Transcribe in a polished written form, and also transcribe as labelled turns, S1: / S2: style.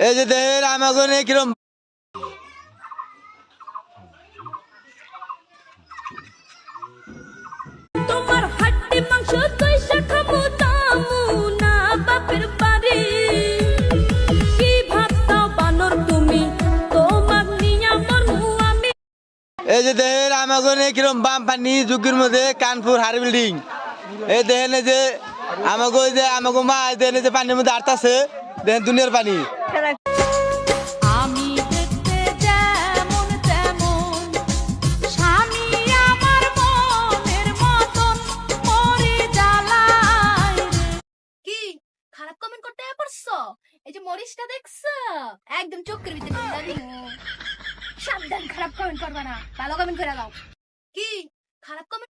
S1: এই যে দেখেন আমাকে নিয়ে কিরম
S2: তোমার হাড্ডি মাংস কইসা খামু তামু না বাপের বাড়ি কি ভাবতাও বানর তুমি তোমার নিয়া মরমু আমি।
S1: এই যে দেখেন আমাকে নিয়ে কিরম বাম পানি ঝুঁকির মধ্যে কানপুর হার বিল্ডিং। এই দেখেন এই যে আমাকে মা দেখেন এই যে পানির মধ্যে আটতাছে দেখেন দুনিয়ার পানি।
S2: আমি দেখতে যেমন তেমন স্বামী আমার মনের মতন মরি জ্বালায় রে। কি খারাপ কমেন্ট করতে পারছো? এই যে মরিচটা দেখছো একদম চোখের ভিতরে ঢুকা দিমু। সাবধান, খারাপ কমেন্ট করবা না, ভালো কমেন্ট করে দাও। কি খারাপ কমেন্ট